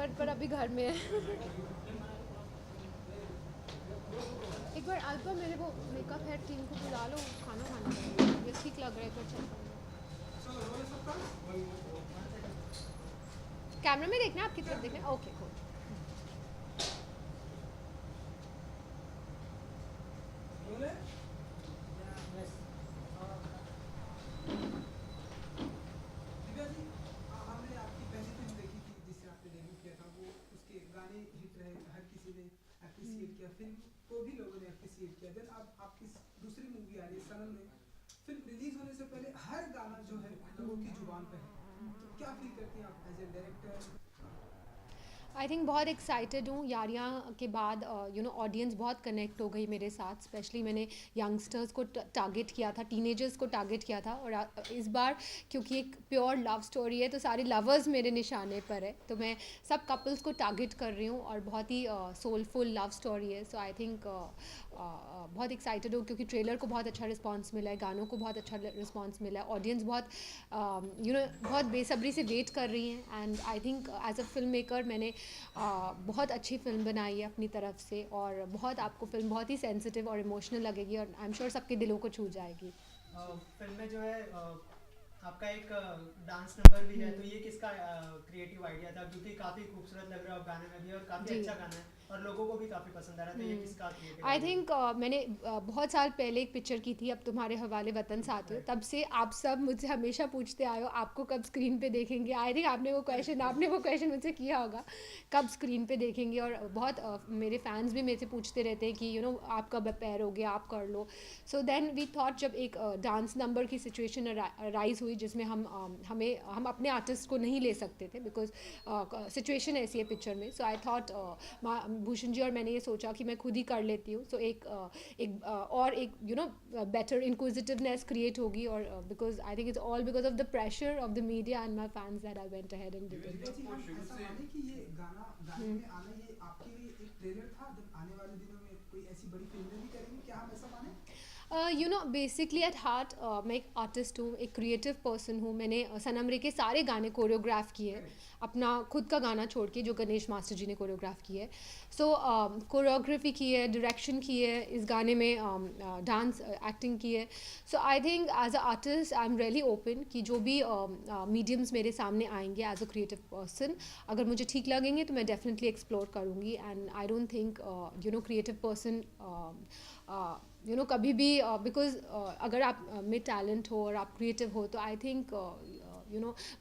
Set पर अभी घर में है। एक बार अल्पा मेरे वो मेकअप हेड टीम को बुला लो, खाना खाने का ये ठीक लग रहा है, एक बार चेक कैमरा में देखना है, आपकी तरफ देखना है, ओके cool। दिव्या जी, हमने आपकी पहली फिल्म देखी थी जिससे आपने डेब्यू किया था, वो उसके गाने हिट रहे, हर किसी ने अप्रिसिएट किया, फिल्म को भी लोगों ने अप्रिसिएट किया। देन अब आपकी दूसरी मूवी आ रही है सनम में, फिल्म रिलीज होने से पहले हर गाना जो है लोगों की जुबान पे है, तो क्या फील करती हैं आप as a director? I think बहुत एक्साइटेड हूँ यारियाँ के बाद। ऑडियंस बहुत कनेक्ट हो गई मेरे साथ, स्पेशली मैंने यंगस्टर्स को टारगेट किया था, टीनेजर्स को टारगेट किया था, और इस बार क्योंकि एक प्योर लव स्टोरी है तो सारे लवर्स मेरे निशाने पर है, तो मैं सब कपल्स को टारगेट कर रही हूँ, और बहुत ही सोलफुल लव स्टोरी है। सो आई थिंक बहुत एक्साइटेड हूँ क्योंकि ट्रेलर को बहुत अच्छा रिस्पांस मिला है, गानों को बहुत अच्छा रिस्पांस मिला है, ऑडियंस बहुत बहुत बेसब्री से वेट कर रही हैं, and I think as a film maker मैंने बहुत अच्छी फिल्म बनाई है अपनी तरफ से, और बहुत आपको फिल्म बहुत ही सेंसिटिव और इमोशनल लगेगी, और आई एम श्योर सबके दिलों को छू जाएगी। फिल्म में जो है आपका एक डांस नंबर भी है, तो ये किसका क्रिएटिव आइडिया था? क्योंकि काफ़ी खूबसूरत लग रहा है आप गाने में भी, और काफ़ी जी, अच्छा गाना है और लोगों को भी काफ़ी पसंद आ रहा है, तो ये किसका क्रिएटिव आई आइडिया थिंक मैंने बहुत साल पहले एक पिक्चर की थी, अब तुम्हारे हवाले वतन साथियों, था? तब से आप सब मुझसे हमेशा पूछते आए हो आपको कब स्क्रीन पे देखेंगे। आई थिंक आपने वो क्वेश्चन मुझसे किया होगा, कब स्क्रीन पे देखेंगे, और बहुत मेरे फैंस भी मेरे से पूछते रहते हैं कि आप कब पैर हो गया, आप कर लो। सो देन वी थॉट, जब एक डांस नंबर की सिचुएशन राइज हुई जिसमें हम अपने आर्टिस्ट को नहीं ले सकते थे, बिकॉज सिचुएशन ऐसी है पिक्चर में। सो आई थॉट भूषण जी और मैंने ये सोचा कि मैं खुद ही कर लेती हूँ। सो और एक बेटर इंक्विजिटिवनेस क्रिएट होगी, और because I think it's all because of the pressure of the media and my fans that I went ahead and did Divya it. जी, हम ऐसा माने कि ये गाने में आना ये आपके लिए एक ट्रेलर था, देन आने वाले दिनों में कोई ऐसी बड़ी फिल्में भी करेंगे, क्या हम ऐसा माने? बेसिकली एट हार्ट मैं एक आर्टिस्ट हूँ, एक क्रिएटिव पर्सन हूँ। मैंने सनम रे के सारे गाने कोरियोग्राफ किए, अपना खुद का गाना छोड़ के जो गणेश मास्टर जी ने कोरियोग्राफ किया है। सो कोरियोग्राफी की है, डायरेक्शन की है, इस गाने में डांस एक्टिंग की है। So I think as a artist I am really open कि जो भी मीडियम्स मेरे सामने आएंगे एज अ क्रिएटिव पर्सन, अगर मुझे ठीक लगेंगे तो मैं डेफिनेटली एक्सप्लोर करूँगी। And I don't think creative person कभी भी बिकॉज अगर आप में टैलेंट हो और आप क्रिएटिव हो, तो आई थिंक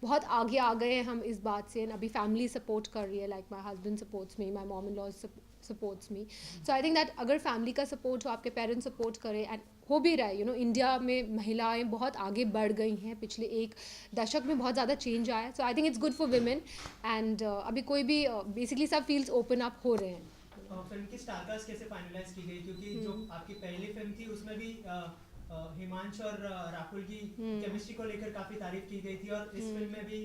बहुत आगे आ गए हैं हम इस बात से। अभी फैमिली सपोर्ट कर रही है, like my husband supports me, my mom in law supports me. So I think that अगर फैमिली का सपोर्ट हो, आपके पेरेंट्स सपोर्ट करें, एंड हो भी रहा है, इंडिया में महिलाएं बहुत आगे बढ़ गई हैं, पिछले एक दशक में बहुत ज़्यादा चेंज आया है। So I think it's good for women, and अभी कोई भी बेसिकली सब फील्ड्स ओपन अप हो रहे हैं। फिल्म की स्टारकास्ट कैसे फाइनलाइज की गई? क्योंकि जो आपकी पहली फिल्म थी उसमें भी हिमांश और राहुल की केमिस्ट्री को लेकर काफी तारीफ की गई थी, और इस फिल्म में भी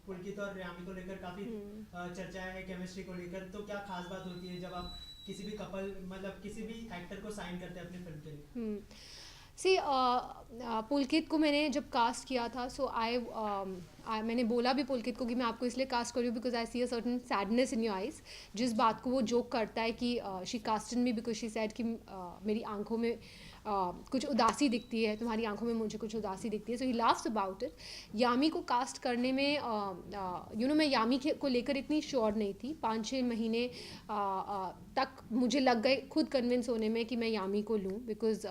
पुलकित और यामी को लेकर काफी चर्चाएं हैं केमिस्ट्री को लेकर। तो क्या खास बात होती है जब आप किसी भी कपल, मतलब किसी भी एक्टर को साइन करते हैं अपनी फिल्म के लिए? सी पुलकित को मैंने जब कास्ट किया था, सो मैंने बोला भी पुलकित को कि मैं आपको इसलिए कास्ट कर रही हूँ because I see a certain sadness in your eyes. जिस बात को वो जोक करता है कि she casted me because she said कि मेरी आंखों में कुछ उदासी दिखती है, तुम्हारी आंखों में मुझे कुछ उदासी दिखती है। सो ही लाफ्स अबाउट इट। यामी को कास्ट करने में मैं यामी को लेकर इतनी श्योर नहीं थी। 5-6 महीने तक मुझे लग गए खुद कन्विंस होने में कि मैं यामी को लूँ, बिकॉज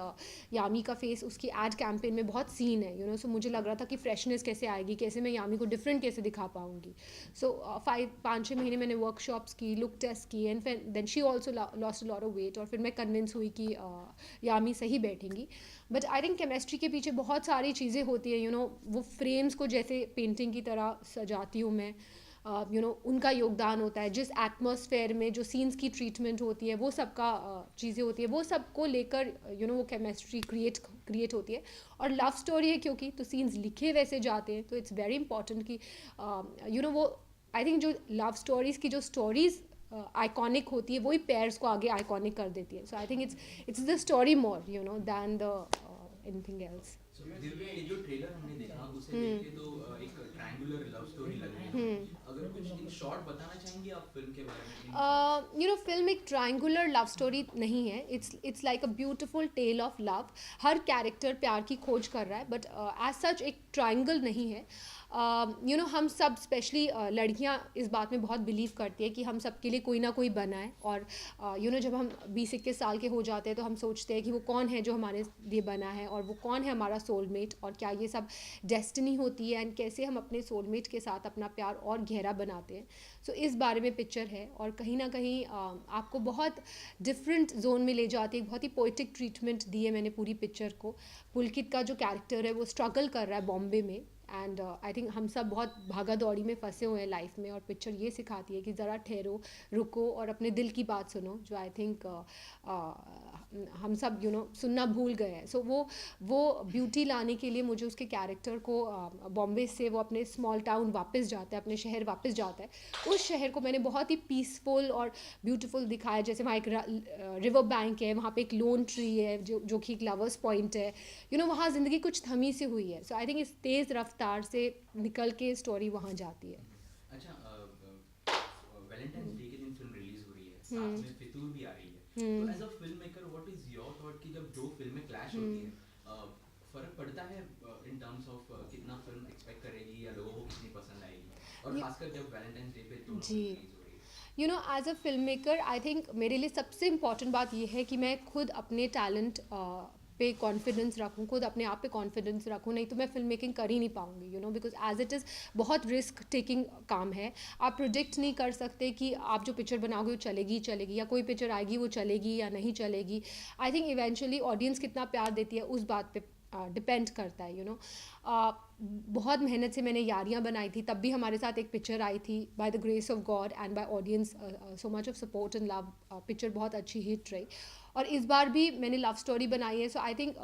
यामी का फेस उसकी एड कैंपेन में बहुत सीन है, सो मुझे लग रहा था कि फ्रेशनेस कैसे आएगी, कैसे मैं यामी को डिफरेंट कैसे दिखा पाऊँगी। सो 5-6 महीने मैंने वर्कशॉप्स की, लुक टेस्ट की, and then she also lost a lot of weight, और फिर मैं कन्विंस हुई कि यामी सही बैठेंगी। बट आई थिंक केमिस्ट्री के पीछे बहुत सारी चीज़ें होती हैं, वो फ्रेम्स को जैसे पेंटिंग की तरह सजाती हूँ मैं, उनका योगदान होता है, जिस एटमॉस्फेयर में जो सीन्स की ट्रीटमेंट होती है, वो सबका चीज़ें होती है, वो सबको लेकर वो केमिस्ट्री क्रिएट होती है। और लव स्टोरी है क्योंकि, तो सीन्स लिखे वैसे जाते हैं, तो इट्स वेरी इंपॉर्टेंट कि वो आई थिंक जो लव स्टोरीज़ की जो स्टोरीज़ आइकॉनिक होती है, वही पेयर्स को आगे आइकॉनिक कर देती है। So I think it's the story more than the anything else. Divya, ये जो ट्रेलर हमने देखा उसे देख के तो एक ट्रायंगुलर लव स्टोरी लग रही हम्म। है, अगर कुछ इन शॉर्ट बताना चाहेंगे आप फिल्म के बारे में? यू नो फिल्म एक ट्रायंगुलर लव स्टोरी नहीं है. It's like a beautiful tale of love. हर कैरेक्टर प्यार की खोज कर रहा है, बट एज सच एक ट्रायंगल नहीं है. यू नो हम सब स्पेशली लड़कियां इस बात में बहुत बिलीव करती है कि हम सब के लिए कोई ना कोई बना है. और यू नो जब हम 20-21 साल के हो जाते हैं तो हम सोचते हैं कि वो कौन है जो हमारे लिए बना है, और वो कौन है हमारा सोलमेट, और क्या ये सब डेस्टिनी होती है, एंड कैसे हम अपने सोलमेट के साथ अपना प्यार और गहरा बनाते हैं. सो इस बारे में पिक्चर है, और कहीं ना कहीं आपको बहुत डिफरेंट जोन में ले जाती है. बहुत ही पोइटिक ट्रीटमेंट दी है मैंने पूरी पिक्चर को. पुलकित का जो कैरेक्टर है वो स्ट्रगल कर रहा है बॉम्बे में, एंड आई थिंक हम सब बहुत भागा दौड़ी में फंसे हुए हैं लाइफ में, और पिक्चर ये सिखाती है कि ज़रा ठहरो, रुको और अपने दिल की बात सुनो, जो आई थिंक हम सब यू नो सुनना भूल गए हैं. सो वो ब्यूटी लाने के लिए मुझे उसके कैरेक्टर को बॉम्बे से वो अपने स्मॉल टाउन वापस जाता है, अपने शहर वापस जाता है. उस शहर को मैंने बहुत ही पीसफुल और ब्यूटीफुल दिखाया. जैसे वहाँ एक रिवर बैंक है, वहाँ पे एक लोन ट्री है जो कि एक लवर्स पॉइंट है. यू नो वहाँ ज़िंदगी कुछ थमी से हुई है. सो आई थिंक इस तेज़ रफ्तार से निकल के स्टोरी वहाँ जाती है. अच्छा, वैलेंटाइंस डे के दिन फिल्म रिलीज हो रही है, साथ में फितूर भी आ रही है. तो as a film maker what is your thought कि जब दो फिल्में क्लैश होती है, फर्क पड़ता है इन टर्म्स ऑफ कितना फिल्म एक्सपेक्ट करेगी या लोगों को कितनी पसंद आएगी, और खासकर जब वैलेंटाइंस डे पे दोनों जी. रिलीज हो रही है? You know as a film maker I think मेरे लिए सबसे इम्पॉर्टेंट बात यह है कि मैं खुद अपने टैलेंट पे कॉन्फिडेंस रखूँ, खुद अपने आप पे कॉन्फिडेंस रखूँ. नहीं तो मैं फिल्म मेकिंग कर ही नहीं पाऊँगी. You know because as it is बहुत रिस्क टेकिंग काम है. आप प्रोडिक्ट नहीं कर सकते कि आप जो पिक्चर बनाओगे वो चलेगी, या कोई पिक्चर आएगी वो चलेगी या नहीं चलेगी. आई थिंक इवेंचुअली ऑडियंस कितना प्यार देती है उस बात पे डिपेंड करता है. यू नो बहुत मेहनत से मैंने यारियाँ बनाई थी, तब भी हमारे साथ एक पिक्चर आई थी. By the grace of god and by audience so much of support and love, picture बहुत अच्छी हिट रही. और इस बार भी मैंने लव स्टोरी बनाई है. सो आई थिंक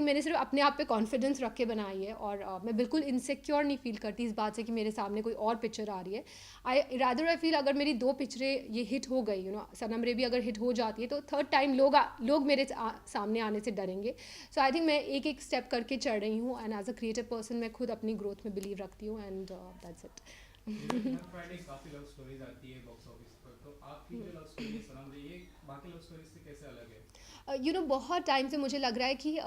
मैंने सिर्फ अपने आप पे कॉन्फिडेंस रख के बनाई है, और मैं बिल्कुल इनसिक्योर नहीं फील करती इस बात से कि मेरे सामने कोई और पिक्चर आ रही है. आई फील अगर मेरी 2 पिक्चरें ये हिट हो गई, यू नो सनम रे भी अगर हिट हो जाती है, तो थर्ड टाइम लोग मेरे सामने आने से डरेंगे. सो आई थिंक मैं एक एक स्टेप करके चढ़ रही हूँ, and as a creative person मैं खुद अपनी ग्रोथ में बिलीव रखती हूँ, एंड दैट्स इट. हर फ्राइडे काफ़ी लव स्टोरीज आती है बॉक्स ऑफिस पर, तो आपकी जो लव स्टोरी है सनम रे, ये बाकी लव स्टोरीज से कैसे अलग है? यू नो बहुत टाइम से मुझे लग रहा है कि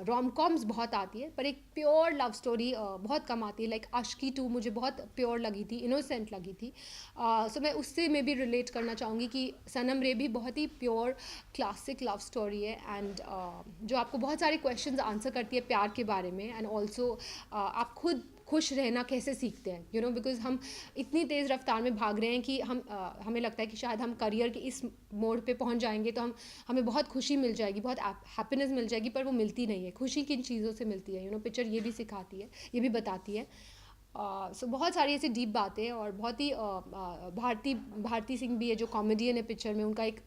रोम कॉम्स बहुत आती है, पर एक प्योर लव स्टोरी बहुत कम आती है. लाइक आशिकी 2 मुझे बहुत प्योर लगी थी, इनोसेंट लगी थी. सो मैं उससे मैं भी रिलेट करना चाहूँगी कि सनम रे भी बहुत ही प्योर क्लासिक लव स्टोरी है, एंड जो आपको बहुत सारे क्वेश्चंस आंसर करती है प्यार के बारे में, एंड ऑल्सो आप खुद खुश रहना कैसे सीखते हैं. यू नो बिकॉज हम इतनी तेज़ रफ्तार में भाग रहे हैं कि हमें लगता है कि शायद हम करियर के इस मोड़ पे पहुंच जाएंगे तो हमें बहुत खुशी मिल जाएगी, बहुत हैप्पीनेस मिल जाएगी, पर वो मिलती नहीं है. खुशी किन चीज़ों से मिलती है, यू नो पिक्चर ये भी सिखाती है, ये भी बताती है. सो बहुत सारी ऐसी डीप बातें, और बहुत ही भारती सिंह भी है जो कॉमेडियन है पिक्चर में, उनका एक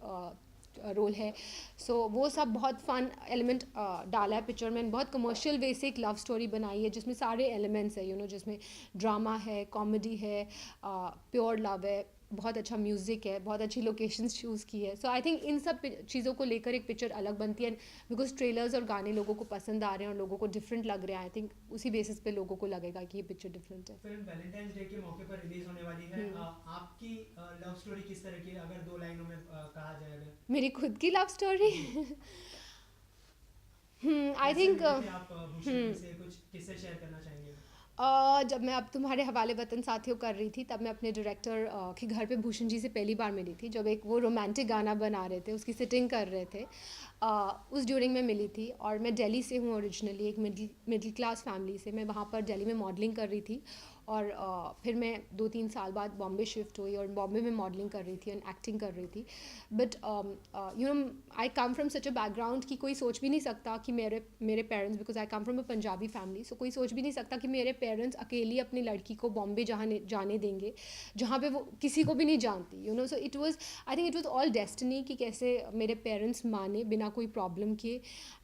रोल है. सो वो सब बहुत फ़न एलिमेंट डाला है पिक्चर में. बहुत कमर्शियल वे से एक लव स्टोरी बनाई है जिसमें सारे एलिमेंट्स है, यू नो जिसमें ड्रामा है, कॉमेडी है, प्योर लव है, बहुत अच्छा म्यूज़िक है, बहुत अच्छी लोकेशंस चूज़ की है. सो आई थिंक इन सब चीज़ों को लेकर एक पिक्चर अलग बनती है, बिकॉज ट्रेलर्स और गाने लोगों को पसंद आ रहे हैं और लोगों को डिफरेंट लग रहे हैं. आई थिंक उसी बेसिस पे लोगों को लगेगा कि ये पिक्चर डिफरेंट है. फिल्म वैलेंटाइंस डे के मौके पर रिलीज होने वाली है. आपकी लव स्टोरी किस तरह की है, अगर 2 लाइनों में कहा जाए अगर? मेरी खुद की लव स्टोरी आई थिंक आप भूषण से कुछ किस्से शेयर करना चाहेंगे? जब मैं अब तुम्हारे हवाले वतन साथियों कर रही थी, तब मैं अपने डायरेक्टर के घर पे भूषण जी से पहली बार मिली थी. जब एक वो रोमांटिक गाना बना रहे थे, उसकी सिटिंग कर रहे थे, उस ड्यूरिंग में मिली थी. और मैं दिल्ली से हूँ ओरिजिनली, एक मिडिल क्लास फैमिली से. मैं वहाँ पर दिल्ली में मॉडलिंग कर रही थी, और फिर मैं 2-3 साल बाद बॉम्बे शिफ्ट हुई, और बॉम्बे में मॉडलिंग कर रही थी एंड एक्टिंग कर रही थी. But you know I come from such a background कि कोई सोच भी नहीं सकता कि मेरे parents, because I come from a Punjabi family, so कोई सोच भी नहीं सकता कि मेरे पेरेंट्स अकेली अपनी लड़की को बॉम्बे जाने देंगे, जहाँ पे वो किसी को भी नहीं जानती. You know so I think it was all destiny कि कैसे मेरे पेरेंट्स माने बिना कोई प्रॉब्लम किए,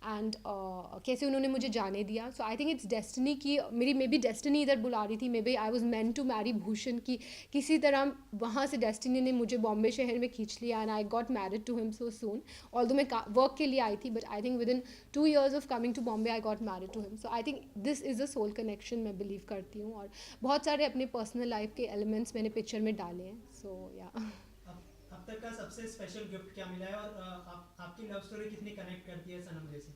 एंड कैसे उन्होंने मुझे जाने दिया. So I think it's destiny कि मेरी मे बी डेस्टिनी इधर बुला रही थी, maybe I was meant to marry Bhushan की किसी तरह वहाँ से डेस्टिनी ने मुझे बॉम्बे शहर में खींच लिया and I got married to him so soon. Although मैं वर्क के लिए आई थी but I think within 2 years of coming to Bombay I got married to him. So I think this is a soul connection मैं believe करती हूँ और बहुत सारे अपने पर्सनल लाइफ के एलिमेंट्स मैंने पिक्चर में डाले हैं. सो या अब तक का सबसे स्पेशल गिफ्ट क्या मिला है और आपकी लव स्टोरी कितनी कनेक्ट करती है सनम जैसे?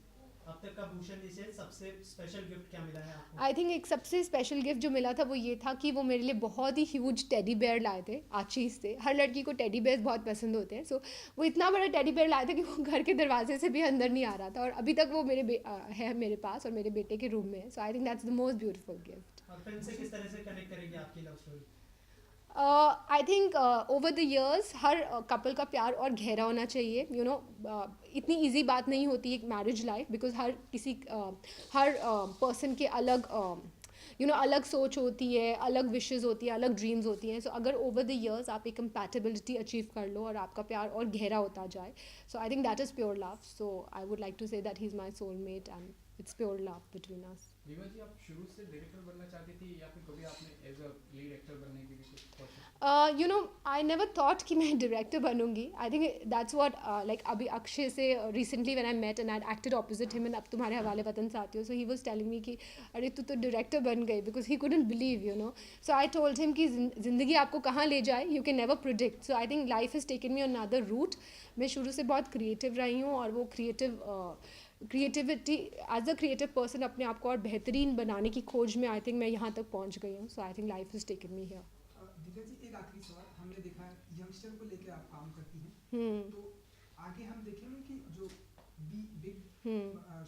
अब तक का भूषण जी से सबसे स्पेशल गिफ्ट क्या मिला है आपको? आई थिंक एक सबसे स्पेशल गिफ्ट जो मिला था वो ये था कि वो मेरे लिए बहुत ही ह्यूज टेडी बेयर लाए थे आचीज़ से. हर लड़की को टेडी बेयर बहुत पसंद होते हैं. सो वो इतना बड़ा टेडी बेयर लाए थे कि वो घर के दरवाजे से भी अंदर नहीं आ रहा था और अभी तक वो है मेरे पास और मेरे बेटे के रूम में है. So I think that's the most beautiful gift. और फिल्म से किस तरह से कनेक्ट करेगी आपकी love story? I think over the years हर कपल का प्यार और गहरा होना चाहिए. यू नो इतनी इजी बात नहीं होती एक marriage life because her person के अलग अलग सोच होती है, अलग विशेज़ होती है, अलग ड्रीम्स होती हैं. सो अगर ओवर द ईयर्स आप एक कंपैटिबिलिटी अचीव कर लो और आपका प्यार और गहरा होता जाए, so I think that is pure love. So I would like to say that he is my soulmate and it's pure love between us. Reema ji, आप शुरू से डायरेक्टर बनना चाहती थी या फिर कभी आपने एज अ लीड एक्टर बनने की भी कुछ कोशिश? You know I never thought कि मैं डायरेक्टर बनूंगी. I think that's what like अभी अक्षय से recently when I met and I acted opposite him and अब तुम्हारे हवाले वतन साथी हो. सो ही वाज टेलिंग मी कि अरे तू तो डायरेक्टर बन गई because he couldn't believe you know. So I told him कि ज़िंदगी आपको कहाँ ले जाए you can never predict. So I think life has taken me on another route. मैं शुरू से बहुत क्रिएटिव रही हूँ और वो creativity as a creative person अपने आप को और बेहतरीन बनाने की खोज में आई थिंक मैं यहाँ तक पहुँच गई हूँ. So I think life has taken me here. Divya ji, एक आखिरी सवाल. हमने देखा है यंगस्टर को लेकर आप काम करती हैं, तो आगे हम देखेंगे कि जो बिग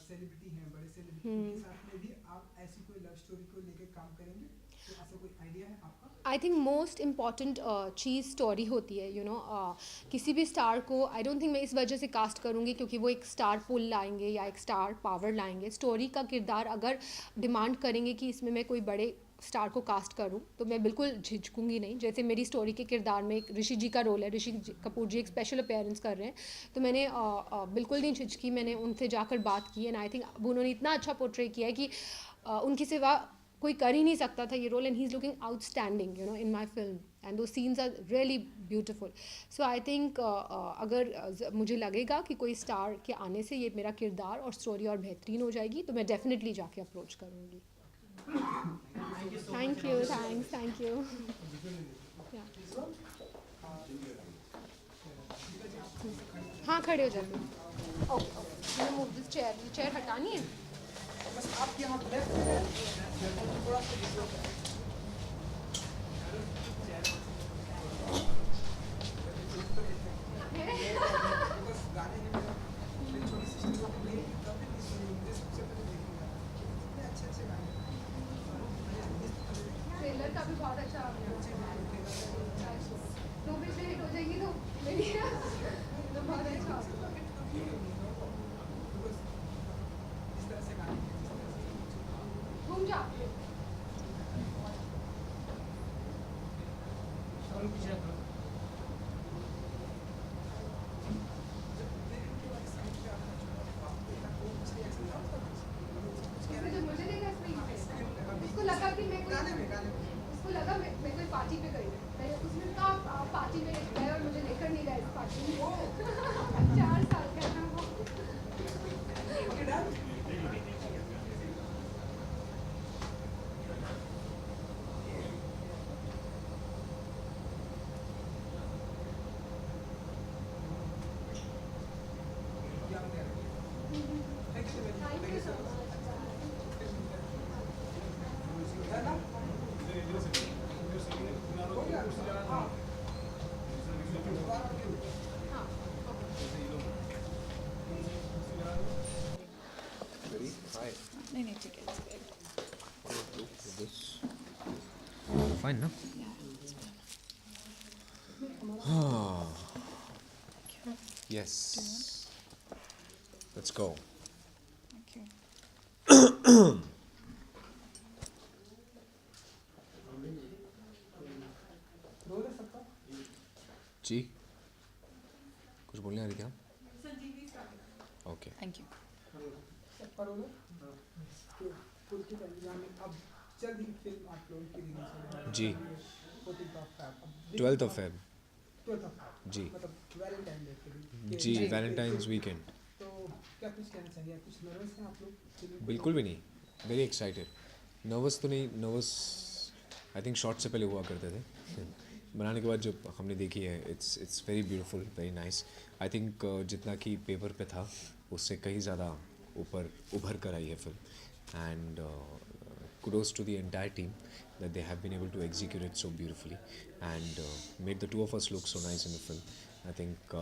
सेलिब्रिटी हैं, बड़े सेलिब्रिटी, उनके साथ में भी आप ऐसी कोई लव स्टोरी को लेकर काम करेंगे? तो ऐसा कोई आइडिया है आपका? I think most important cheese story होती है. यू नो किसी भी स्टार को आई डोंट थिंक मैं इस वजह से कास्ट करूँगी क्योंकि वो एक स्टार पुल लाएंगे या एक स्टार पावर लाएंगे. स्टोरी का किरदार अगर डिमांड करेंगे कि इसमें मैं कोई बड़े स्टार को कास्ट करूं तो मैं बिल्कुल झिझकूंगी नहीं. जैसे मेरी स्टोरी के किरदार में एक ऋषि जी का रोल है, कपूर जी एक स्पेशल अपीयरेंस कर रहे हैं, तो मैंने बिल्कुल नहीं झिझकी. मैंने उनसे जाकर बात की एंड आई थिंक अब उन्होंने इतना अच्छा पोर्ट्रे किया है कि उनके सिवा कोई कर ही नहीं सकता था ये role. And he is looking outstanding you know in my film and those scenes are really beautiful. So I think अगर मुझे लगेगा कि कोई स्टार के आने से ये मेरा किरदार और स्टोरी और बेहतरीन हो जाएगी तो मैं डेफिनेटली जाके अप्रोच करूँगी. Thank you, thank you. Yeah. हाँ खड़े हो जाते हैं. ओके मूव दिस चेयर हटानी है. बस आपके यहाँ लेफ्ट में है, थोड़ा सा बस गाने में मेरी छोटी सिस्टर को मेरी कभी नहीं सुनी, मुझे सबसे पहले देखूंगा. इतने अच्छे गाने. ट्रेलर का भी बहुत अच्छा आ गया. दो भी हिट हो जाएगी तो मेरी तो बहुत अच्छा. इस तरह से गाने घूम जा. मुझे देखा इसमें उसको लगा कि मैं उसको लगा मैं कोई पार्टी पे गई. मैंने उसने कहा पार्टी में गए और मुझे लेकर नहीं गए इस पार्टी में. 4 साल का था वो. Thank you so much. हाँ नहीं नहीं ठीक है. Fine, no? Yes. Let's go. Thank you. जी कुछ बोलने आ रही क्या? ओके. Thank you. पुलकित अभियान अब जल्द ही फिल्म आप लोगों की रिलीज होने वाली है। जी। 14th of Feb। 12th of Feb। 12th of Feb। जी। मतलब वैलेंटाइन डे के दिन। जी, जी। Valentine's weekend. तो क्या कुछ कहना चाहिए, कुछ नर्वस हैं आप लोग फिल्म को बिल्कुल भी नहीं, वेरी एक्साइटेड। नर्वस तो नहीं, नर्वस आई थिंक शॉट से पहले हुआ करते थे बनाने के बाद जो हमने देखी है, it's very beautiful, very nice. I think जितना कि पेपर पे था उससे कहीं ज़्यादा ऊपर उभर कर आई है film. And kudos to the entire team that they have been able to execute it so beautifully and made the two of us look so nice in the film. I think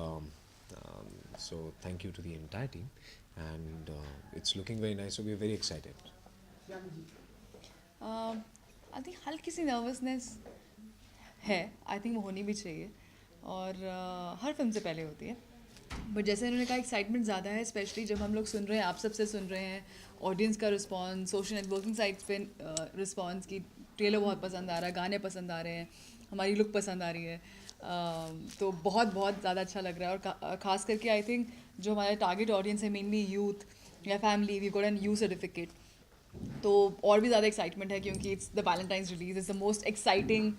so thank you to the entire team and it's looking very nice, so we are very excited. यानी जी I think हल्की सी nervousness है, आई think वो होनी भी चाहिए और हर film से पहले होती है। बट जैसे उन्होंने कहा एक्साइटमेंट ज़्यादा है, स्पेशली जब हम लोग सुन रहे हैं, आप सबसे सुन रहे हैं, ऑडियंस का रिस्पॉन्स, सोशल नेटवर्किंग साइट्स पे रिस्पॉन्स की ट्रेलर बहुत पसंद आ रहा है, गाने पसंद आ रहे हैं, हमारी लुक पसंद आ रही है, तो बहुत बहुत ज़्यादा अच्छा लग रहा है। और ख़ास करके आई थिंक जो हमारा टारगेट ऑडियंस है, मेनली यूथ या family, we got an U certificate, तो और भी ज़्यादा एक्साइटमेंट है क्योंकि it's the valentine's release, it's the most exciting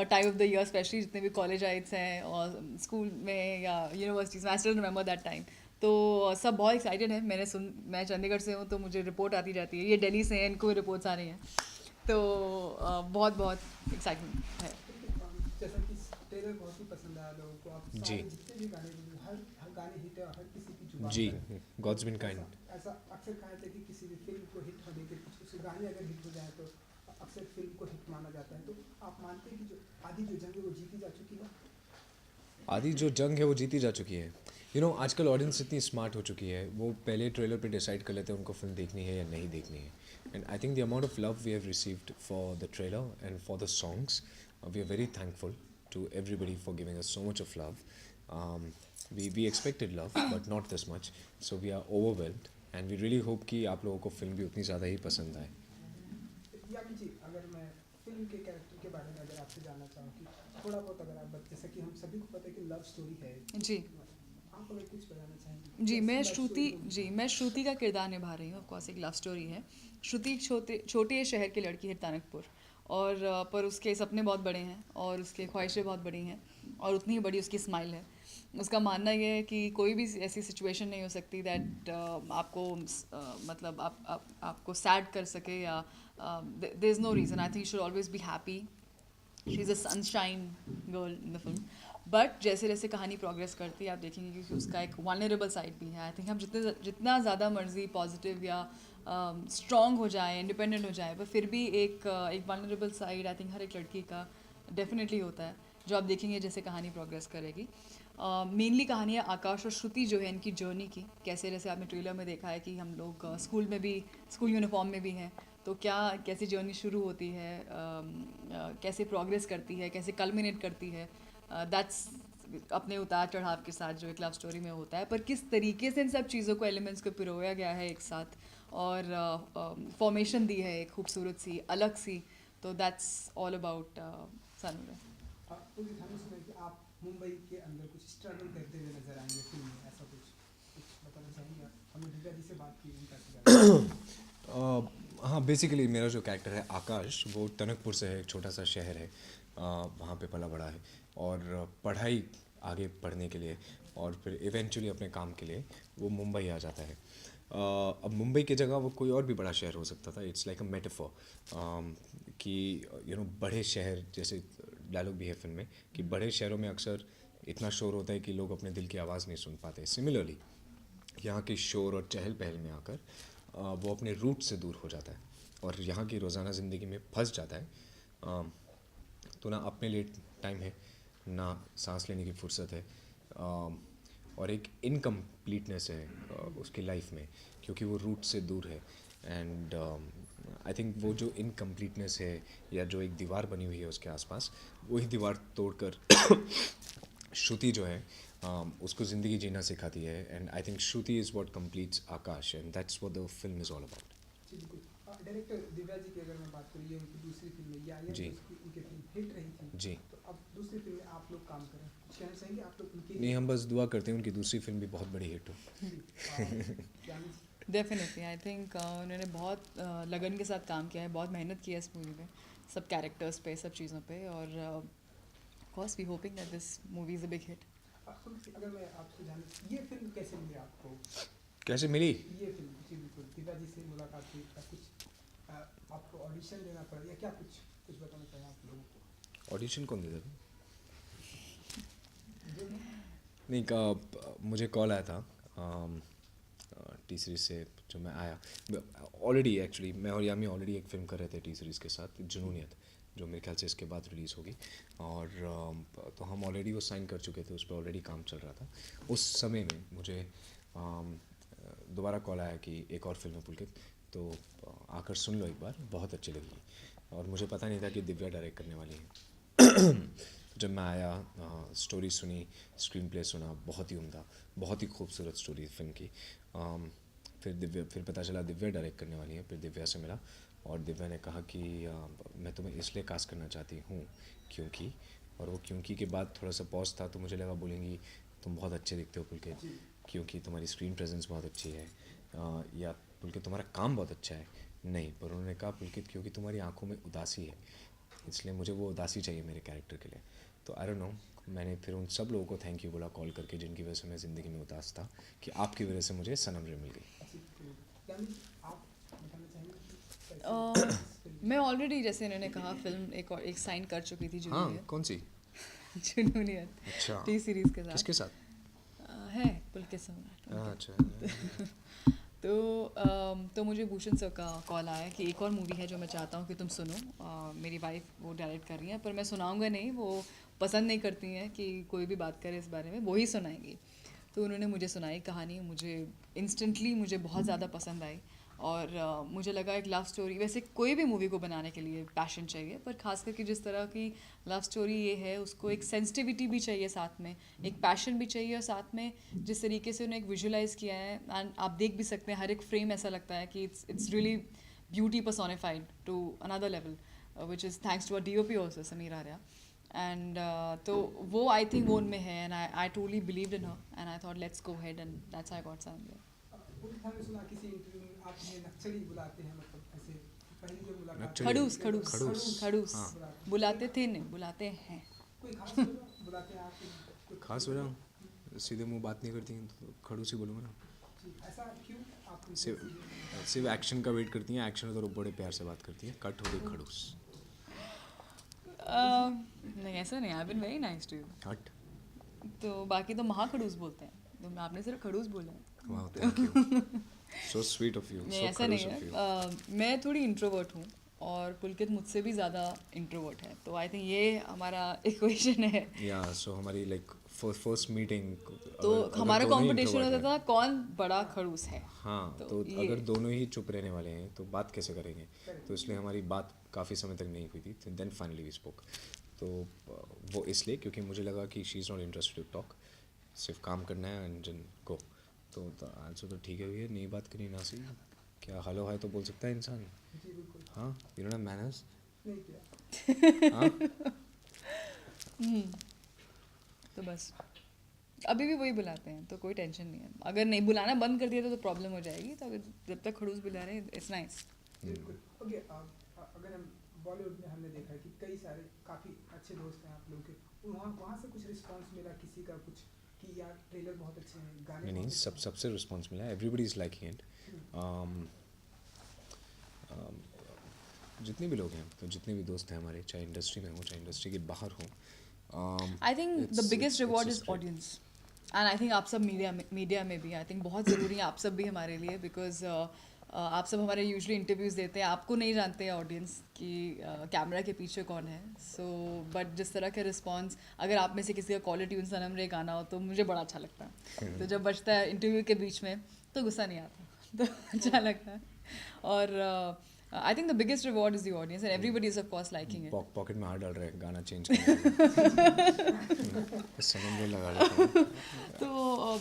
time of the year, especially जितने भी कॉलेज आइट्स हैं और स्कूल में या यूनिवर्सिटीज़ में, I still remember that time. तो सब बहुत एक्साइटेड है। मैं चंडीगढ़ से हूँ तो मुझे रिपोर्ट आती जाती है, ये दिल्ली से हैं, इनको रिपोर्ट्स आ रही हैं, तो बहुत बहुत एक्साइटमेंट है। जैसा कि ट्रेलर बहुत ही पसंद आया लोगों को, आप जी। सारे जितने भी गाने हर गाने हिट है, हर किसी की जुबान जी, पर है। God's been kind. ऐसा अक्सर कहा जाता है कि किसी भी फिल्म को हिट होने के कुछ उसके गाने अगर हिट हो जाए तो अक्सर फिल्म को हिट माना जाता है। तो आप मानते हैं कि जो आधी जो जंग है वो जीती जा चुकी है? आधी जो जंग है वो जीती जा चुकी है। आजकल ऑडियंस इतनी स्मार्ट हो चुकी है, वो पहले ट्रेलर पे डिसाइड कर लेते हैं उनको फिल्म देखनी है या नहीं देखनी है। And I think the amount of love we have received for the trailer and for the songs, we are very thankful to everybody for giving us so much of love. We expected love but not this much, so we are overwhelmed and we really hope कि आप लोगों को film भी उतनी ज़्यादा ही पसंद आए. यामी जी, अगर मैं फिल्म के कैरेक्टर के बारे में अगर आपसे जानना चाहूँ कि थोड़ा बहुत अगर आप जैसा कि हम सभी को पता है कि लव स्टोरी है, जी आप अगर कुछ बताना चाहेंगे? जी मैं कैसी love श्रुति story होगी? जी मैं श्रुति का किरदार निभा रही हूँ। ऑफकोर्स एक लव स्टोरी है। श्रुति एक छोटे शहर की लड़की है, टनकपुर, और पर उसके सपने बहुत बड़े हैं और उसके ख्वाहिशें बहुत बड़ी हैं और उतनी ही बड़ी उसकी स्माइल है। उसका मानना ये है कि कोई भी ऐसी सिचुएशन नहीं हो सकती दैट आपको मतलब आपको सैड कर सके या there is no reason. I think you should always be happy. She is a sunshine girl in the film. But जैसे जैसे कहानी प्रोग्रेस करती है आप देखेंगे कि उसका एक वल्नरेबल साइड भी है। आई थिंक हम जितना ज़्यादा मर्जी पॉजिटिव या स्ट्रॉन्ग हो जाए, इंडिपेंडेंट हो जाए, पर फिर भी एक वल्नरेबल साइड आई थिंक हर एक लड़की का डेफिनेटली होता है, जो आप देखेंगे जैसे कहानी प्रोग्रेस करेगी। मेनली कहानी है आकाश और श्रुति जो है इनकी जर्नी की। कैसे जैसे आपने ट्रेलर में देखा है कि हम लोग स्कूल में भी, स्कूल यूनिफॉर्म में भी हैं, तो कैसी जर्नी शुरू होती है, कैसे प्रोग्रेस करती है, कैसे कल्मिनेट करती है, दैट्स अपने उतार चढ़ाव के साथ जो एक लव स्टोरी में होता है। पर किस तरीके से इन सब चीज़ों को, एलिमेंट्स को पिरोया गया है एक साथ और फॉर्मेशन दी है एक खूबसूरत सी अलग सी, तो दैट्स ऑल अबाउट सनूर। आप पूरी ध्यान से कि आप मुंबई के अंदर कुछ स्ट्रगल करते हुए नजर आएंगे फिल्म में, ऐसा कुछ बताना चाहेंगे? हमने दिव्या जी से बात की, उनका हाँ, बेसिकली मेरा जो कैरेक्टर है आकाश, वो टनकपुर से है, एक छोटा सा शहर है, वहाँ पे पला बड़ा है और पढ़ाई आगे पढ़ने के लिए और फिर इवेंचुअली अपने काम के लिए वो मुंबई आ जाता है। अब मुंबई की जगह वो कोई और भी बड़ा शहर हो सकता था। इट्स लाइक अ मेटाफर कि बड़े शहर, जैसे डायलॉग भी है फिल्म में कि बड़े शहरों में अक्सर इतना शोर होता है कि लोग अपने दिल की आवाज़ नहीं सुन पाते। सिमिलरली यहाँ के शोर और चहल पहल में आकर वो अपने रूट से दूर हो जाता है और यहाँ की रोज़ाना ज़िंदगी में फंस जाता है। तो ना अपने लिए टाइम है, ना सांस लेने की फुर्सत है, और एक इनकम्प्लीटनेस है उसकी लाइफ में क्योंकि वो रूट से दूर है। एंड आई थिंक वो जो इनकम्प्लीटनेस है या जो एक दीवार बनी हुई है उसके आसपास, वही दीवार तोड़कर श्रुति जो है उसको ज़िंदगी जीना सिखाती है। And I think Shruti is what completes Akash and that's what the film is all about. जी बिल्कुल। डायरेक्टर दिव्या जी की अगर मैं बात करूँ, ये उनकी दूसरी फिल्म है, या जी। उनकी फिल्म हिट रही थी, जी। तो अब दूसरी फिल्म में आप लोग काम करें, कुछ कहना चाहेंगे आप लोग उनके? नहीं, हम बस दुआ करते हैं उनकी दूसरी फिल्म भी बहुत बड़ी हिट हो। यानी डेफिनेटली आई थिंक उन्होंने बहुत लगन के साथ काम किया है, बहुत मेहनत की है इस मूवी में, सब कैरेक्टर्स पे, सब चीज़ों पे, और of course we hoping that this movie is a big hit. अगर मैं आपसे जानूँ ये फिल्म कैसे मिली आपको? कैसे मिली? ये फिल्म जी बिल्कुल दिव्या जी से मुलाकात हुई या कुछ आपको ऑडिशन देना पड़ा या क्या कुछ बताना चाहिए आप लोगों को? ऑडिशन कौन देता था? नहीं, मुझे कॉल आया था टी सीरीज़ से जब मैं आया. ऑलरेडी एक्चुअली मैं और यामी ऑलरेडी एक फ़िल्म कर रहे थे टी सीरीज़ के साथ, जुनूनियत, जो मेरे ख्याल से इसके बाद रिलीज़ होगी, और तो हम ऑलरेडी वो साइन कर चुके थे, उस पर ऑलरेडी काम चल रहा था. उस समय में मुझे दोबारा कॉल आया कि एक और फिल्म है पुलकित, तो आकर सुन लो एक बार, बहुत अच्छी लगी. और मुझे पता नहीं था कि दिव्या डायरेक्ट करने वाली है. जब मैं आया, स्टोरी सुनी, स्क्रीन प्ले सुना, बहुत ही उम्दा, बहुत ही खूबसूरत स्टोरी फिल्म की. फिर पता चला दिव्या डायरेक्ट करने वाली है. फिर दिव्या से मिला और दिव्या ने कहा कि मैं तुम्हें इसलिए कास्ट करना चाहती हूँ क्योंकि, और वो क्योंकि के बाद थोड़ा सा पॉज था, तो मुझे लगा बोलेंगी तुम बहुत अच्छे दिखते हो पुलकित, क्योंकि तुम्हारी स्क्रीन प्रेजेंस बहुत अच्छी है, या पुलकित तुम्हारा काम बहुत अच्छा है. नहीं, पर उन्होंने कहा पुलकित क्योंकि तुम्हारी आंखों में उदासी है, इसलिए मुझे वो उदासी चाहिए मेरे कैरेक्टर के लिए. तो आई डोंट नो, मैंने फिर उन सब लोगों को थैंक यू बोला कॉल करके, जिनकी वजह से मैं ज़िंदगी में उदास था, कि आपकी वजह से मुझे सनम रे मिल गई. आप बताना चाहिए मैं ऑलरेडी, जैसे इन्होंने कहा, फिल्म एक साइन कर चुकी थी हाँ, जुनूनियत. कौन सी? जुनूनियत अच्छा, टी सीरीज़ के साथ. किसके साथ? है पुलकित सम्राट. अच्छा. तो मुझे भूषण सर का कॉल आया कि एक और मूवी है जो मैं चाहता हूँ कि तुम सुनो. मेरी वाइफ वो डायरेक्ट कर रही हैं, पर मैं सुनाऊंगा नहीं, वो पसंद नहीं करती हैं कि कोई भी बात करे इस बारे में, वो ही सुनाएंगी. तो उन्होंने मुझे सुनाई कहानी, मुझे बहुत ज़्यादा पसंद आई. और मुझे लगा एक लव स्टोरी, वैसे कोई भी मूवी को बनाने के लिए पैशन चाहिए, पर खास करके जिस तरह की लव स्टोरी ये है, उसको एक सेंसिटिविटी भी चाहिए साथ में, एक पैशन भी चाहिए, और साथ में जिस तरीके से उन्हें एक विजुलाइज़ किया है, एंड आप देख भी सकते हैं हर एक फ्रेम ऐसा लगता है कि it's really beauty personified to another level, which is thanks to a DOP also, Sameer Arya. And तो वो आई थिंक वो उनमें है, and I truly believed in her, and I thought let's go head, and that's how I got sign there. हमने सुना किसी interview में आप ये नक्सली बुलाते हैं, मतलब ऐसे पहली जो मुलाकात खड़ूस बुलाते थे, नहीं बुलाते हैं. कोई खास वजह बुलाते हैं आप? खास वजह, सीधे मुंह बात नहीं करती हैं तो खड़ूस ही बोलूँगा ना. ऐसा क्यों? आप सिर्फ एक्शन का वेट करती हैं, एक्शन तो बड़े प्यार से बात करती हैं, कट हो गई खड़ूस. नहीं ऐसा नहीं, I been very nice to you. हट. तो बाकी तो महाखड़ूस बोलते हैं, तो आपने सिर्फ खड़ूस बोला है. वाह, thank you, so sweet of you. नहीं ऐसा नहीं है. मैं थोड़ी इंट्रोवर्ट हूँ और पुलकित मुझसे भी ज़्यादा इंट्रोवर्ट है, तो आई थिंक ये हमारा इक्वेशन है. या सो हमारी लाइक फर्स्ट मीटिंग, तो हमारा कंपटीशन होता था कौन बड़ा खड़ूस है. हाँ, तो अगर दोनों ही चुप रहने वाले हैं तो बात कैसे करेंगे, तो इसलिए हमारी बात काफ़ी समय तक नहीं हुई थी. Then finally we spoke. तो वो इसलिए क्योंकि मुझे लगा कि she is not interested to talk, सिर्फ काम करना है एंड देन गो. तो आंसर तो ठीक है भैया, नई बात करनी ना सी, क्या हेलो है तो बोल सकता है इंसान. हाँ, यू डोंट हैव मैनर्स. नहीं किया. हाँ, तो बस अभी भी वही बुलाते हैं, तो कोई टेंशन नहीं है. अगर नहीं बुलाना बंद कर दिया तो प्रॉब्लम हो जाएगी, तो अगर जब तक खड़ूस बुला रहे हैं इट्स नाइस. बिल्कुल. ओके, अगर हम बॉलीवुड में हमने देखा है कि कई सारे काफ़ी अच्छे दोस्त हैं आप लोग के, वहाँ से कुछ रिस्पांस मिला किसी का कुछ कि यार ट्रेलर बहुत अच्छे हैं, गाने नहीं, सबसे रिस्पॉन्स मिला, एवरीबडी इज़ लाइकिंग इट. जितने भी लोग हैं, तो जितने भी दोस्त हैं हमारे, चाहे इंडस्ट्री में हो चाहे इंडस्ट्री के बाहर हो, आई think the biggest reward is audience, and I think आप सब मीडिया में भी आई थिंक बहुत ज़रूरी है, आप सब भी हमारे लिए, बिकॉज आप सब हमारे यूजुअली इंटरव्यूज़ देते हैं, आपको नहीं जानते हैं ऑडियंस कि कैमरा के पीछे कौन है. सो बट जिस तरह के रिस्पॉन्स, अगर आप में से किसी का क्वालिटी ट्यून सनम रे गाना हो तो मुझे बड़ा अच्छा लगता है. तो जब बजता है इंटरव्यू के बीच में तो गुस्सा नहीं आता, तो अच्छा लगता है. और आई think the biggest reward is the audience, and everybody is of course liking it. Pocket में हाथ डाल रहे हैं गाना चेंज सनम रे लगा लेते हैं. तो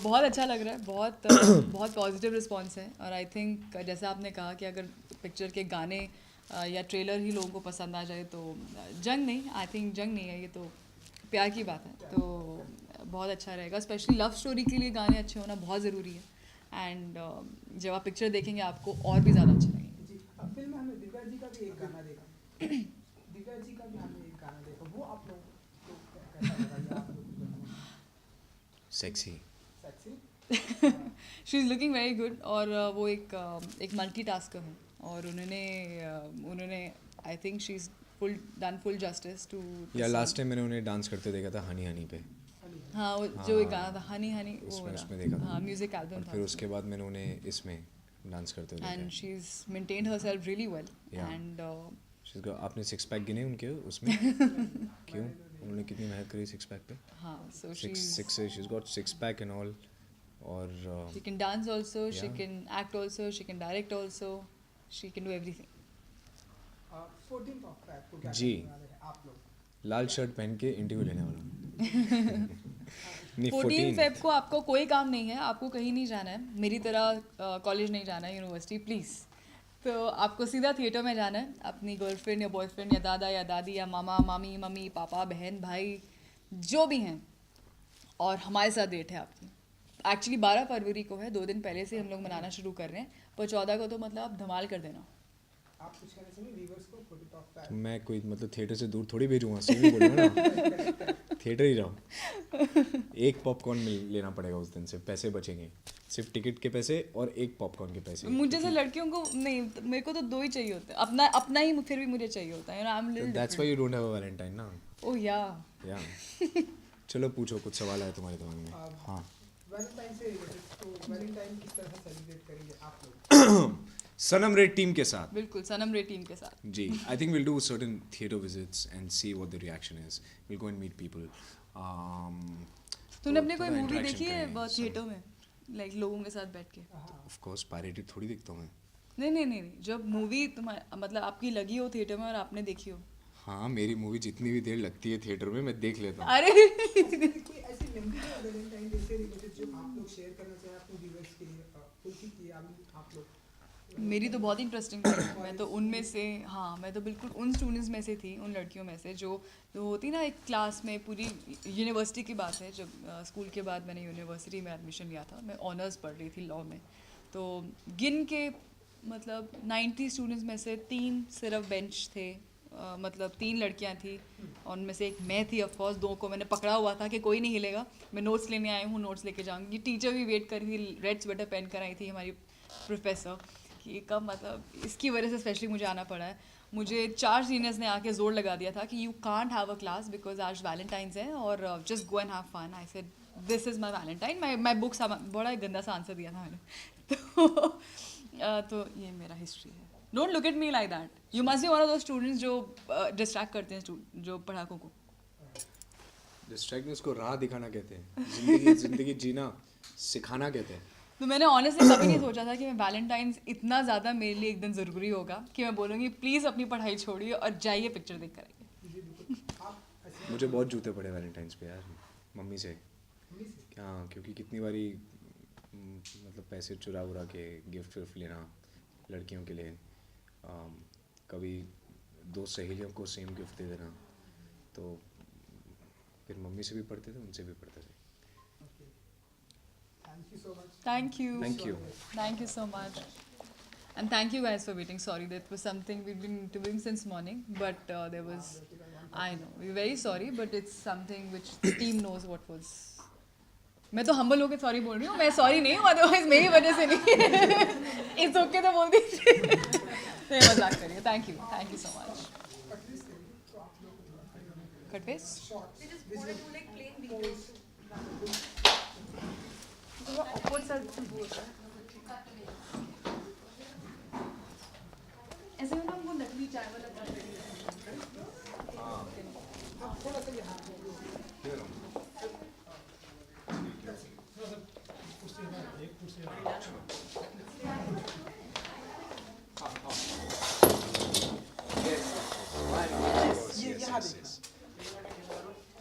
बहुत अच्छा लग रहा है, बहुत पॉजिटिव रिस्पॉन्स है. और आई थिंक जैसा आपने कहा कि अगर पिक्चर के गाने या ट्रेलर ही लोगों को पसंद आ जाए तो जंग नहीं, आई थिंक जंग नहीं है, ये तो प्यार की बात है. तो बहुत अच्छा रहेगा, स्पेशली लव स्टोरी के लिए गाने अच्छे होना बहुत ज़रूरी है. एंड जब आप पिक्चर देखेंगे आपको और भी ज़्यादा अच्छा लगेगा। जी फिल्म में हमने दिव्या जी का भी एक गाना देखा, दिव्या जी का भी हमने एक गाना देखा, वो आप लोग को कैसा लगा या आप लोग को sexy. Sexy? She is looking very good और वो एक मल्टीटास्कर है और उन्होंने I think she is done full justice to. या लास्ट टाइम मैंने उन्हें डांस करते देखा था हनी हनी पे। हाँ वो जो एक गाना था हनी हनी वो उसमें देखा था। हाँ म्यूजिक एल्बम और था फिर उसके बाद मैंने उन्हें इसमें डांस करते हुए एंड देखा she is maintained herself really well Yeah. And आपने 6 पैक गिने उनके उसमें? क्यों? उन्होंने कितनी मेहनत करी 6 पैक पे? हाँ so she she's got 6 pack and all. और she can dance also, she Yeah. can act also, she can direct also, she can do everything. 14th of Feb को क्या जी। करने वाले हैं आप लोग? लाल शर्ट पहन के इंटरव्यू लेने वाला हूँ। नहीं 14 फेब को आपको कोई काम नहीं है, आपको कहीं नहीं जाना है, मेरी तरह कॉलेज नहीं जाना है, यूनिवर्सिटी प्लीज़। तो आपको सीधा थिएटर में जाना है, अपनी गर्लफ्रेंड या बॉयफ्रेंड या दादा या दादी या मामा मामी मम्मी पापा बहन भाई जो भी हैं और हमारे साथ डेट है आपकी। एक्चुअली 12 फरवरी को है, 2 दिन पहले से हम लोग मनाना शुरू कर रहे हैं, पर 14 को तो मतलब आप धमाल कर देना। आप कुछ कहना चाहिए व्यूअर्स को 14th ऑफ तो फेब? मैं कोई मतलब थिएटर से दूर थोड़ी भेजूंगा, सही बोल रहा हूँ ना। थिएटर ही जाओ। एक पॉपकॉर्न लेना पड़ेगा उस दिन से, पैसे बचेंगे, सिर्फ टिकट के पैसे और एक पॉपकॉर्न के पैसे। मुझे से लड़कियों को नहीं, मेरे को तो 2 ही चाहिए होते हैं, अपना ही फिर भी मुझे चाहिए होता है, I am little that's why you don't have a Valentine ना। ओह या या चलो पूछो, कुछ सवाल है तुम्हारे दिमाग में? हाँ। वैलेंटाइन से रिलेटेड, तो वैलेंटाइन किस तरह सेलिब्रेट करेंगे आप लोग? सनम रेड टीम के साथ। बिल्कुल सनम रे टीम के साथ। जी, I think we'll do certain theater visits and see what the reaction is. We'll go and meet people. तूने अपने कोई थोड़ा मूवी interaction देखी है करेंगे, थिएटर में, लाइक लोगों के साथ बैठ के? Of course, pirated थोड़ी देखता हूँ मैं। नहीं, जब मूवी तुम्हारे मतलब आपकी लगी हो थिएटर में और आपने देखी हो। हाँ, मेरी मूवी जितनी भी देर लगती है थिएटर में मैं देख लेता हूँ। अरे कोई ऐसी मेमोरी है वैलेंटाइन डे से रिलेटेड जो आप लोग शेयर करना चाहें अपने व्यूअर्स के लिए? कुछ की आप लोग? मेरी तो बहुत इंटरेस्टिंग थी, मैं तो उनमें से, हाँ मैं तो बिल्कुल उन स्टूडेंट्स में से थी, उन लड़कियों में से जो होती ना एक क्लास में, पूरी यूनिवर्सिटी की बात है, जब स्कूल के बाद मैंने यूनिवर्सिटी में एडमिशन लिया था, मैं ऑनर्स पढ़ रही थी लॉ में, तो गिन के मतलब 90 स्टूडेंट्स में से 3 सिर्फ बेंच थे, मतलब 3 लड़कियां थी और उनमें से एक मैं थी। ऑफ कोर्स 2 को मैंने पकड़ा हुआ था कि कोई नहीं हिलेगा, मैं नोट्स लेने आई हूँ, नोट्स लेके जाऊँगी। टीचर भी वेट कर रही थी, रेड स्वेटर पहन कर आई थी हमारी प्रोफेसर, कि कब मतलब इसकी वजह से स्पेशली मुझे आना पड़ा है। मुझे 4 सीनियर्स ने आके जोर लगा दिया था कि you can't have a class because आज वैलेंटाइंस है और just go and have fun. I said this is my valentine, my books. बड़ा एक गंदा सा आंसर दिया था मैंने। तो ये मेरा हिस्ट्री है। Don't look at me like that, you must be one of those students जो डिस्ट्रैक्ट करते हैं जो पढ़ाकों को। डिस्ट्रैक्टनेस को राह दिखाना कहते हैं, जिंदगी जीना सिखाना कहते हैं। तो मैंने ऑनेस्टली कभी नहीं सोचा था कि मैं वैलेंटाइंस इतना ज़्यादा मेरे लिए एक दिन ज़रूरी होगा कि मैं बोलूँगी प्लीज़ अपनी पढ़ाई छोड़िए और जाइए पिक्चर देख कर आइए। मुझे बहुत जूते पड़े वैलेंटाइंस पे यार, मम्मी से। हाँ, क्योंकि कितनी बारी मतलब पैसे चुरा उरा के गिफ्ट विफ्ट लेना लड़कियों के लिए, कभी 2 सहेलियों को सेम गिफ्ट दे देना, तो फिर मम्मी से भी पढ़ते थे, उनसे भी पढ़ते थे। Thank you so much. Thank you. Thank you. Thank you so much. And thank you guys for waiting. Sorry, that was something we've been doing since morning, but there was, I know, we're very sorry, but it's something which the team knows what was. मैं तो humble होके sorry बोल रही हूँ, मैं sorry नहीं हूँ, otherwise मेरी वजह से नहीं। इट्स ओके तो बोल दीजिए। तो ये मजाक करिए। Thank you so much. Cut paste ऐसे में हमको नकली चाय वाला थोड़ा सा यहाँ Yes.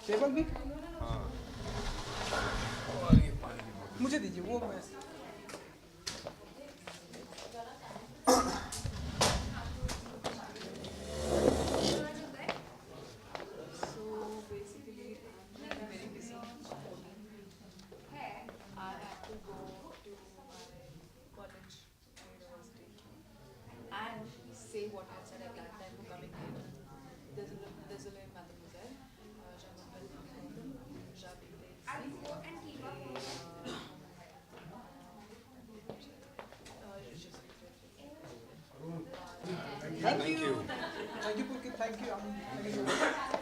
टेबल भी मुझे दीजिए वो मैं थैंक यू